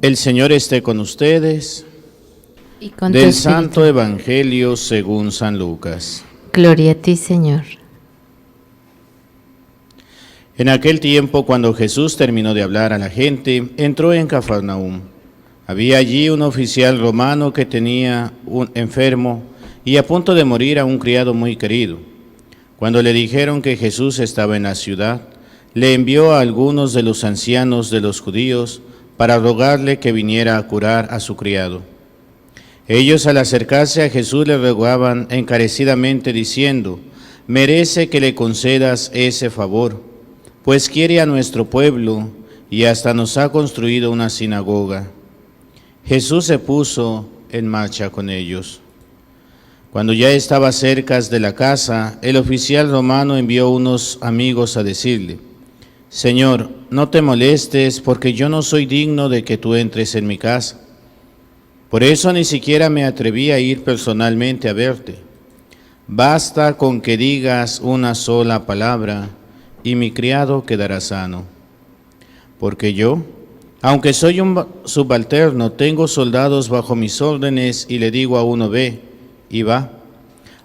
El Señor esté con ustedes. Y con tu Del espíritu. Santo Evangelio según San Lucas. Gloria a ti, Señor. En aquel tiempo, cuando Jesús terminó de hablar a la gente, entró en Cafarnaúm. Había allí un oficial romano que tenía un enfermo y a punto de morir a un criado muy querido. Cuando le dijeron que Jesús estaba en la ciudad, le envió a algunos de los ancianos de los judíos para rogarle que viniera a curar a su criado. Ellos, al acercarse a Jesús, le rogaban encarecidamente diciendo: merece que le concedas ese favor, pues quiere a nuestro pueblo y hasta nos ha construido una sinagoga. Jesús se puso en marcha con ellos. Cuando ya estaba cerca de la casa, el oficial romano envió unos amigos a decirle: Señor, no te molestes, porque yo no soy digno de que tú entres en mi casa. Por eso ni siquiera me atreví a ir personalmente a verte. Basta con que digas una sola palabra y mi criado quedará sano. Porque yo, aunque soy un subalterno, tengo soldados bajo mis órdenes y le digo a uno ve y va,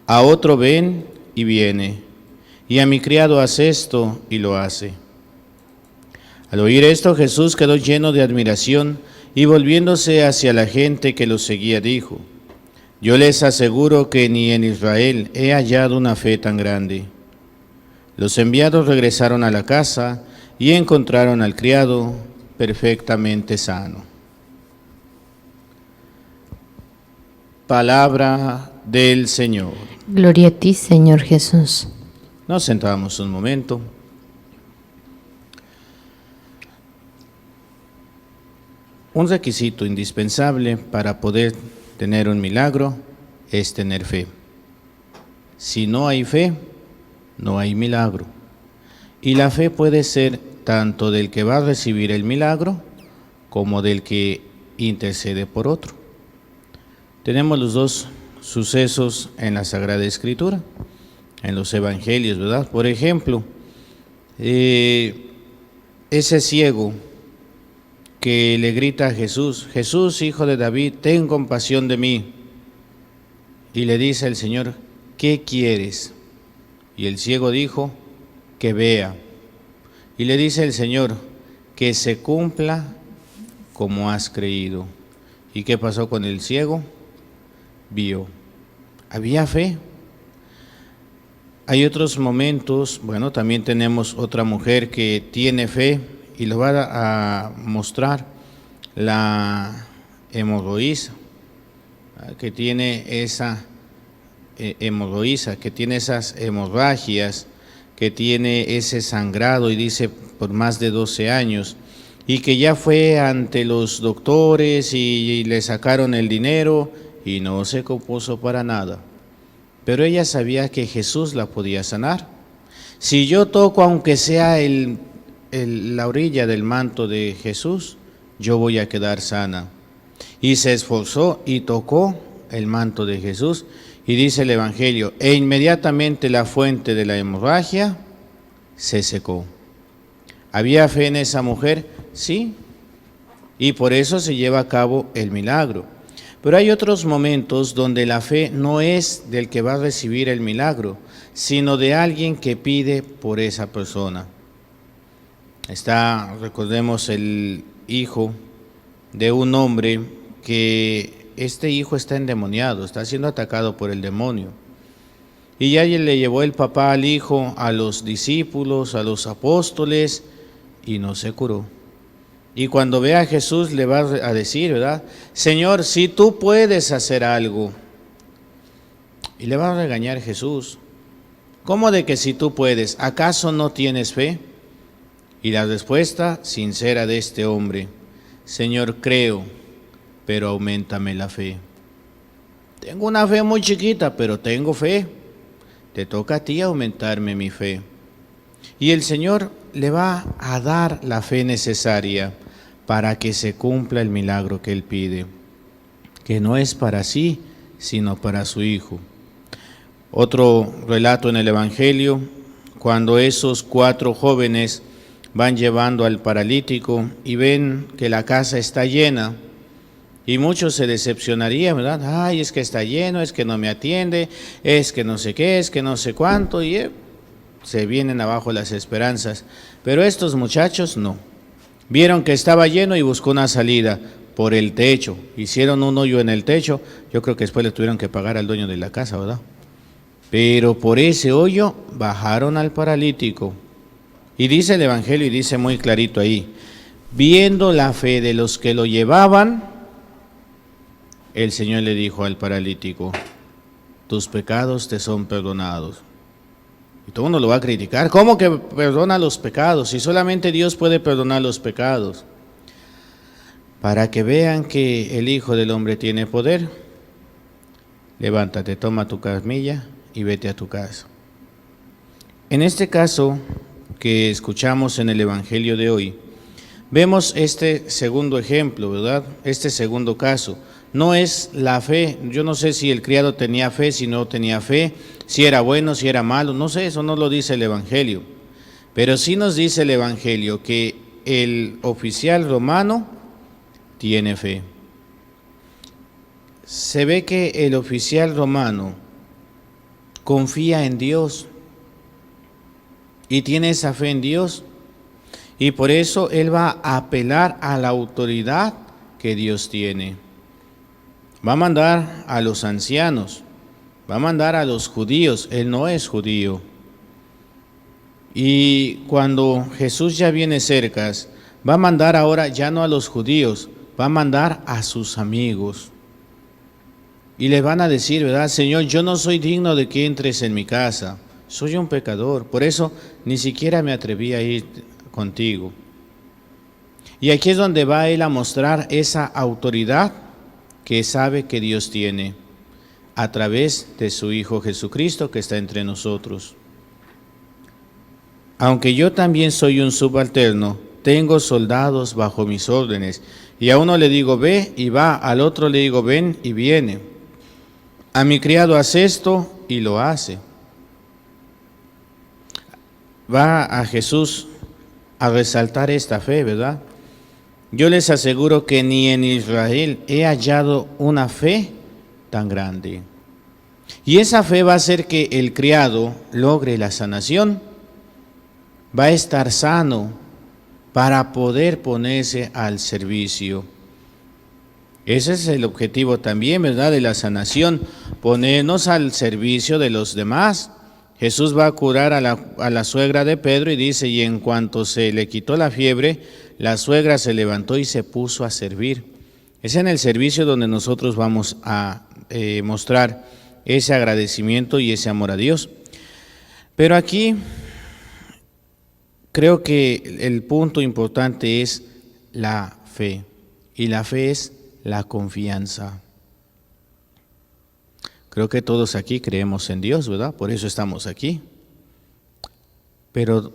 a otro ven y viene, y a mi criado haz esto y lo hace. Al oír esto, Jesús quedó lleno de admiración y volviéndose hacia la gente que lo seguía dijo: yo les aseguro que ni en Israel he hallado una fe tan grande. Los enviados regresaron a la casa y encontraron al criado perfectamente sano. Palabra del Señor. Gloria a ti, Señor Jesús. Nos sentamos un momento. Un requisito indispensable para poder tener un milagro es tener fe. Si no hay fe, no hay milagro. Y la fe puede ser tanto del que va a recibir el milagro como del que intercede por otro. Tenemos los dos sucesos en la Sagrada Escritura, en los Evangelios, ¿verdad? Por ejemplo, ese ciego que le grita a Jesús: Jesús, hijo de David, ten compasión de mí. Y le dice el Señor: ¿qué quieres? Y el ciego dijo: que vea. Y le dice el Señor: que se cumpla como has creído. ¿Y qué pasó con el ciego? Vio. Había fe. Hay otros momentos, bueno, también tenemos otra mujer que tiene fe y lo va a mostrar, la hemorroísa, que tiene esa hemorroísa, que tiene esas hemorragias, que tiene ese sangrado, y dice por más de 12 años, y que ya fue ante los doctores y le sacaron el dinero y no se compuso para nada. Pero ella sabía que Jesús la podía sanar. Si yo toco, aunque sea la orilla del manto de Jesús, yo voy a quedar sana. Y se esforzó y tocó el manto de Jesús, y dice el Evangelio: e inmediatamente la fuente de la hemorragia se secó. ¿Había fe en esa mujer? Sí, y por eso se lleva a cabo el milagro. Pero hay otros momentos donde la fe no es del que va a recibir el milagro, sino de alguien que pide por esa persona. Recordemos, el hijo de un hombre que este hijo está endemoniado, está siendo atacado por el demonio. Y ya le llevó el papá al hijo a los discípulos, a los apóstoles, y no se curó. Y cuando ve a Jesús le va a decir, ¿verdad? Señor, si tú puedes hacer algo. Y le va a regañar Jesús. ¿Cómo de que si tú puedes? ¿Acaso no tienes fe? Y la respuesta sincera de este hombre: Señor, creo, pero auméntame la fe. Tengo una fe muy chiquita, pero tengo fe. Te toca a ti aumentarme mi fe. Y el Señor le va a dar la fe necesaria para que se cumpla el milagro que él pide, que no es para sí, sino para su hijo. Otro relato en el Evangelio, cuando esos 4 jóvenes van llevando al paralítico y ven que la casa está llena. Y muchos se decepcionarían, ¿verdad? Ay, es que está lleno, es que no me atiende, es que no sé qué, es que no sé cuánto, y se vienen abajo las esperanzas. Pero estos muchachos no. Vieron que estaba lleno y buscó una salida por el techo. Hicieron un hoyo en el techo. Yo creo que después le tuvieron que pagar al dueño de la casa, ¿verdad? Pero por ese hoyo bajaron al paralítico. Y dice el Evangelio, y dice muy clarito ahí, viendo la fe de los que lo llevaban, el Señor le dijo al paralítico, tus pecados te son perdonados. Y todo el mundo lo va a criticar. ¿Cómo que perdona los pecados? Si solamente Dios puede perdonar los pecados. Para que vean que el Hijo del Hombre tiene poder, levántate, toma tu camilla y vete a tu casa. En este caso que escuchamos en el Evangelio de hoy, vemos este segundo ejemplo, ¿verdad? Este segundo caso. No es la fe, yo no sé si el criado tenía fe, si no tenía fe, si era bueno, si era malo, no sé, eso no lo dice el Evangelio. Pero sí nos dice el Evangelio que el oficial romano tiene fe. Se ve que el oficial romano confía en Dios y tiene esa fe en Dios, y por eso él va a apelar a la autoridad que Dios tiene. Va a mandar a los ancianos, va a mandar a los judíos, él no es judío. Y cuando Jesús ya viene cerca, va a mandar ahora ya no a los judíos, va a mandar a sus amigos. Y le van a decir, ¿verdad? Señor, yo no soy digno de que entres en mi casa, soy un pecador, por eso ni siquiera me atreví a ir contigo. Y aquí es donde va él a mostrar esa autoridad que sabe que Dios tiene a través de su Hijo Jesucristo que está entre nosotros. Aunque yo también soy un subalterno, tengo soldados bajo mis órdenes, y a uno le digo ve y va, al otro le digo ven y viene. A mi criado hace esto y lo hace. Va a Jesús a resaltar esta fe, ¿verdad? Yo les aseguro que ni en Israel he hallado una fe tan grande. Y esa fe va a hacer que el criado logre la sanación, va a estar sano para poder ponerse al servicio. Ese es el objetivo también, ¿verdad?, de la sanación, ponernos al servicio de los demás. Jesús va a curar a la suegra de Pedro y dice, y en cuanto se le quitó la fiebre, la suegra se levantó y se puso a servir. Es en el servicio donde nosotros vamos a mostrar ese agradecimiento y ese amor a Dios. Pero aquí creo que el punto importante es la fe, y la fe es la confianza. Creo que todos aquí creemos en Dios, ¿verdad? Por eso estamos aquí. Pero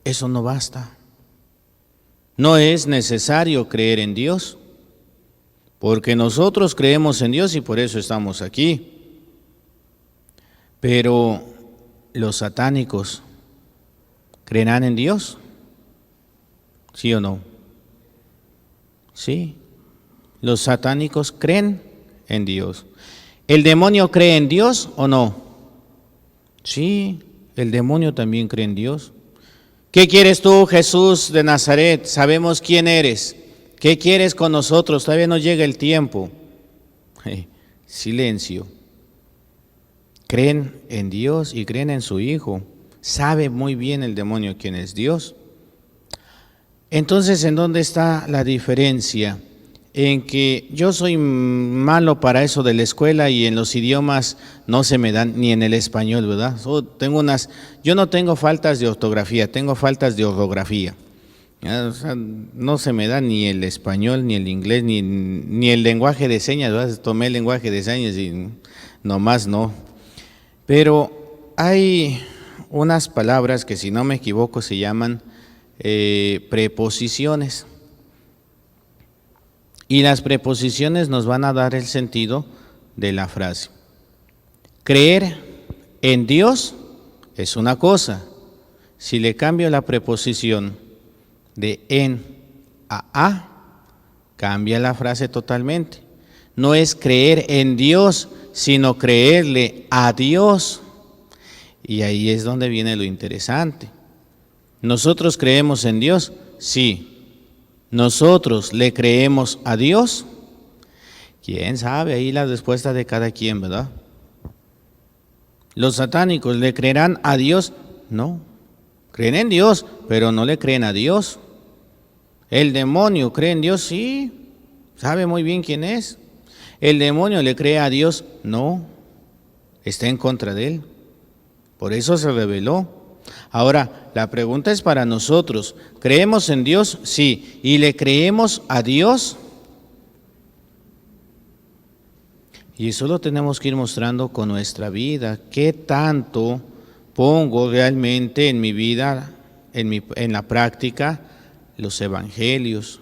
eso no basta. No es necesario creer en Dios, porque nosotros creemos en Dios y por eso estamos aquí. Pero los satánicos ¿creerán en Dios? ¿Sí o no? Sí. Los satánicos creen en Dios. ¿El demonio cree en Dios o no? Sí, el demonio también cree en Dios. ¿Qué quieres tú, Jesús de Nazaret? Sabemos quién eres. ¿Qué quieres con nosotros? Todavía no llega el tiempo. Silencio. Creen en Dios y creen en su Hijo. Sabe muy bien el demonio quién es Dios. Entonces, ¿en dónde está la diferencia? En que yo soy malo para eso de la escuela y en los idiomas no se me dan, ni en el español, ¿verdad? Yo no tengo faltas de ortografía, tengo faltas de ortografía. O sea, no se me da ni el español, ni el inglés, ni el lenguaje de señas, ¿verdad? Tomé el lenguaje de señas y nomás no. Pero hay unas palabras que, si no me equivoco, se llaman preposiciones. Y las preposiciones nos van a dar el sentido de la frase. Creer en Dios es una cosa. Si le cambio la preposición de en a, cambia la frase totalmente. No es creer en Dios, sino creerle a Dios. Y ahí es donde viene lo interesante. ¿Nosotros creemos en Dios? Sí. ¿Nosotros le creemos a Dios? ¿Quién sabe? Ahí la respuesta de cada quien, ¿verdad? ¿Los satánicos le creerán a Dios? No. Creen en Dios, pero no le creen a Dios. ¿El demonio cree en Dios? Sí. ¿Sabe muy bien quién es? ¿El demonio le cree a Dios? No. Está en contra de él. Por eso se rebeló. Ahora, la pregunta es para nosotros. ¿Creemos en Dios? Sí. ¿Y le creemos a Dios? Y eso lo tenemos que ir mostrando con nuestra vida. ¿Qué tanto pongo realmente en mi vida, en la práctica, los evangelios,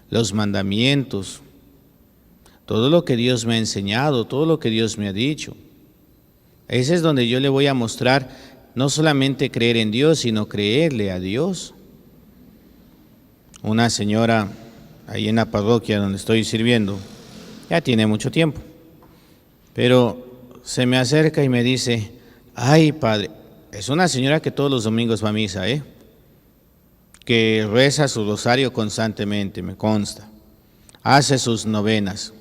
los mandamientos, todo lo que Dios me ha enseñado, todo lo que Dios me ha dicho? Ese es donde yo le voy a mostrar no solamente creer en Dios, sino creerle a Dios. Una señora ahí en la parroquia donde estoy sirviendo, ya tiene mucho tiempo, pero se me acerca y me dice: ay, padre, es una señora que todos los domingos va a misa, que reza su rosario constantemente, me consta, hace sus novenas,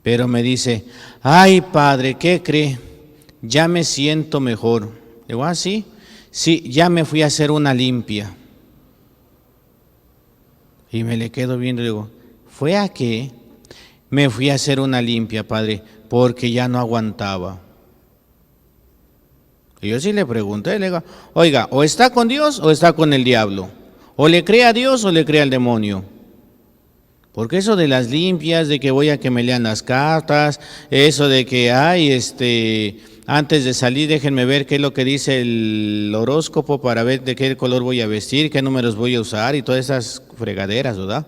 pero me dice: ay, padre, ¿qué cree? Ya me siento mejor. Digo: ¿ah, sí? Sí, ya me fui a hacer una limpia. Y me le quedo viendo y digo: ¿fue a qué? Me fui a hacer una limpia, padre, porque ya no aguantaba. Y yo sí le pregunté, le digo: oiga, ¿o está con Dios o está con el diablo? ¿O le cree a Dios o le cree al demonio? Porque eso de las limpias, de que voy a que me lean las cartas, eso de que antes de salir déjenme ver qué es lo que dice el horóscopo para ver de qué color voy a vestir, qué números voy a usar y todas esas fregaderas, ¿verdad?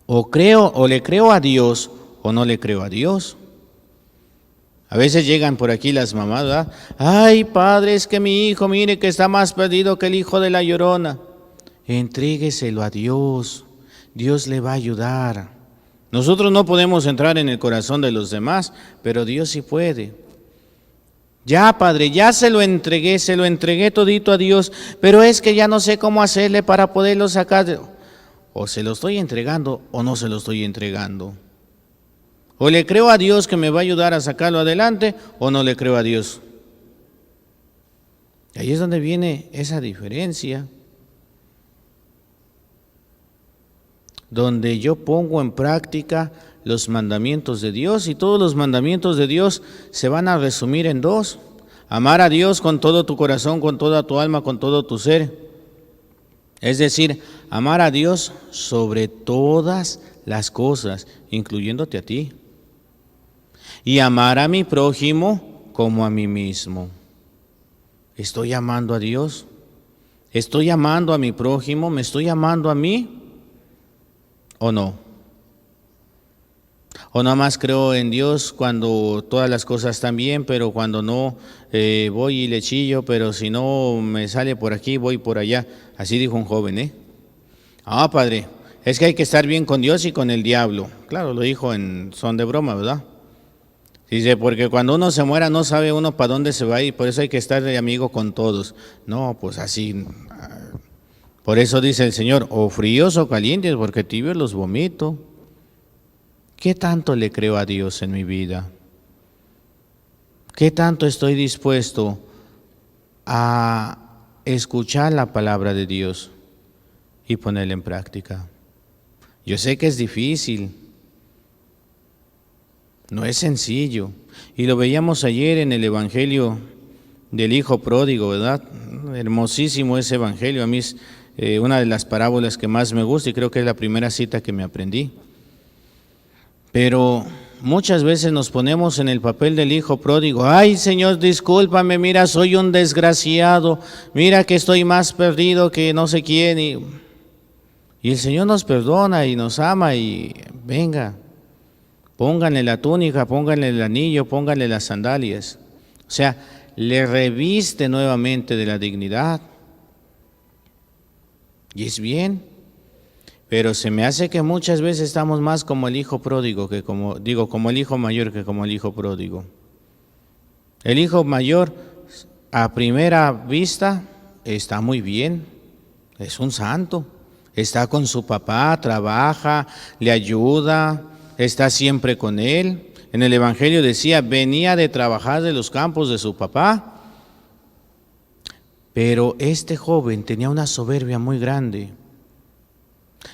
O le creo a Dios o no le creo a Dios. A veces llegan por aquí las mamás, ¿verdad? Ay, padre, es que mi hijo, mire que está más perdido que el hijo de la Llorona. Entrégueselo a Dios, Dios le va a ayudar. Nosotros no podemos entrar en el corazón de los demás, pero Dios sí puede. Ya, padre, ya se lo entregué todito a Dios, pero es que ya no sé cómo hacerle para poderlo sacar. O se lo estoy entregando o no se lo estoy entregando. O le creo a Dios que me va a ayudar a sacarlo adelante o no le creo a Dios. Y ahí es donde viene esa diferencia. Donde yo pongo en práctica los mandamientos de Dios, y todos los mandamientos de Dios se van a resumir en dos: amar a Dios con todo tu corazón, con toda tu alma, con todo tu ser. Es decir, amar a Dios sobre todas las cosas, incluyéndote a ti. Y amar a mi prójimo como a mí mismo. ¿Estoy amando a Dios? ¿Estoy amando a mi prójimo? ¿Me estoy amando a mí? ¿O no? ¿O nada más creo en Dios cuando todas las cosas están bien, pero cuando no voy y le chillo, pero si no me sale por aquí, voy por allá? Así dijo un joven, Ah, padre, es que hay que estar bien con Dios y con el diablo. Claro, lo dijo en son de broma, ¿verdad? Dice, porque cuando uno se muera no sabe uno para dónde se va a ir, por eso hay que estar de amigo con todos. No, pues así. Por eso dice el Señor: o fríos o calientes, porque tibios los vomito. ¿Qué tanto le creo a Dios en mi vida? ¿Qué tanto estoy dispuesto a escuchar la palabra de Dios y ponerla en práctica? Yo sé que es difícil, no es sencillo, y lo veíamos ayer en el Evangelio del Hijo Pródigo, ¿verdad? Hermosísimo ese Evangelio, a mí es una de las parábolas que más me gusta y creo que es la primera cita que me aprendí. Pero muchas veces nos ponemos en el papel del hijo pródigo. Ay, Señor, discúlpame, mira, soy un desgraciado, mira que estoy más perdido que no sé quién. Y el Señor nos perdona y nos ama y venga, pónganle la túnica, pónganle el anillo, pónganle las sandalias. O sea, le reviste nuevamente de la dignidad. Y es bien, pero se me hace que muchas veces estamos más como el hijo pródigo, como el hijo mayor que como el hijo pródigo. El hijo mayor, a primera vista, está muy bien, es un santo, está con su papá, trabaja, le ayuda, está siempre con él. En el Evangelio decía, venía de trabajar de los campos de su papá. Pero este joven tenía una soberbia muy grande.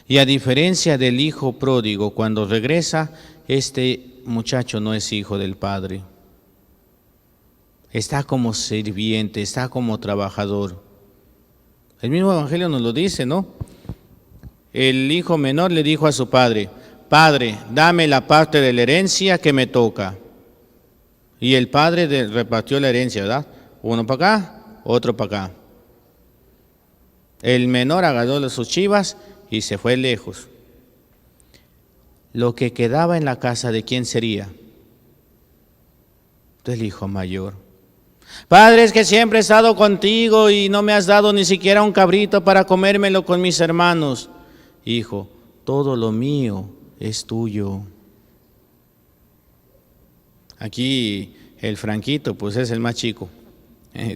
Y a diferencia del hijo pródigo, cuando regresa, este muchacho no es hijo del padre. Está como sirviente, está como trabajador. El mismo Evangelio nos lo dice, ¿no? El hijo menor le dijo a su padre, Padre, dame la parte de la herencia que me toca. Y el padre repartió la herencia, ¿verdad? Uno para acá, otro para acá. El menor agarró sus chivas y se fue lejos. Lo que quedaba en la casa, ¿de quién sería? Del hijo mayor. Padre, es que siempre he estado contigo y no me has dado ni siquiera un cabrito para comérmelo con mis hermanos. Hijo, todo lo mío es tuyo. Aquí el Franquito, pues es el más chico.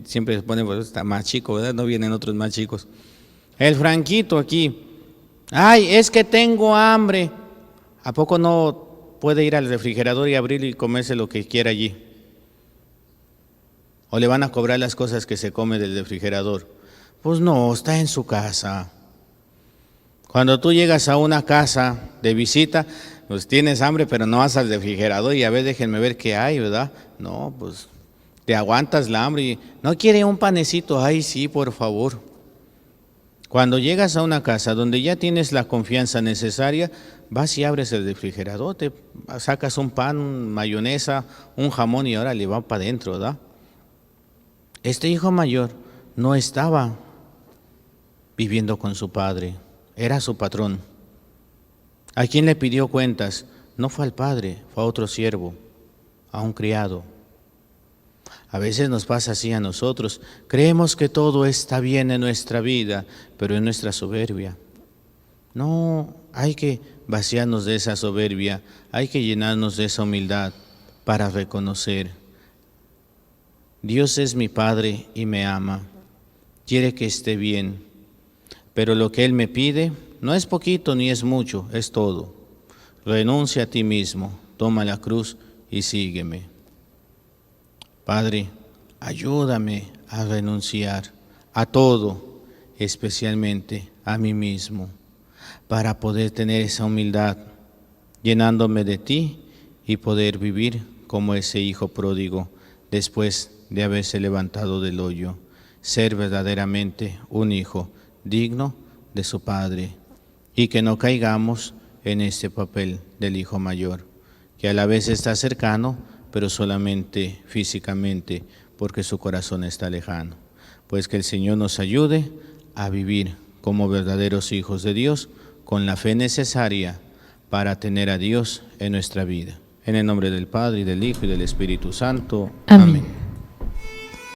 Siempre se pone, pues está más chico, ¿verdad? No vienen otros más chicos. El Franquito aquí. Ay, es que tengo hambre. ¿A poco no puede ir al refrigerador y abrirlo y comerse lo que quiera allí? ¿O le van a cobrar las cosas que se come del refrigerador? Pues no, está en su casa. Cuando tú llegas a una casa de visita, pues tienes hambre, pero no vas al refrigerador y a ver, déjenme ver qué hay, ¿verdad? No, pues te aguantas la hambre y no quiere un panecito. Ay, sí, por favor. Cuando llegas a una casa donde ya tienes la confianza necesaria, vas y abres el refrigerador, te sacas un pan, mayonesa, un jamón y ahora le va para adentro, ¿verdad? Este hijo mayor no estaba viviendo con su padre, era su patrón. ¿A quién le pidió cuentas? No fue al padre, fue a otro siervo, a un criado. A veces nos pasa así a nosotros, creemos que todo está bien en nuestra vida, pero en nuestra soberbia. No, hay que vaciarnos de esa soberbia, hay que llenarnos de esa humildad para reconocer. Dios es mi Padre y me ama, quiere que esté bien, pero lo que Él me pide no es poquito ni es mucho, es todo. Renuncia a ti mismo, toma la cruz y sígueme. Padre, ayúdame a renunciar a todo, especialmente a mí mismo, para poder tener esa humildad, llenándome de ti y poder vivir como ese hijo pródigo después de haberse levantado del hoyo, ser verdaderamente un hijo digno de su Padre y que no caigamos en este papel del hijo mayor, que a la vez está cercano, pero solamente físicamente, porque su corazón está lejano. Pues que el Señor nos ayude a vivir como verdaderos hijos de Dios, con la fe necesaria para tener a Dios en nuestra vida. En el nombre del Padre, y del Hijo, y del Espíritu Santo. Amén.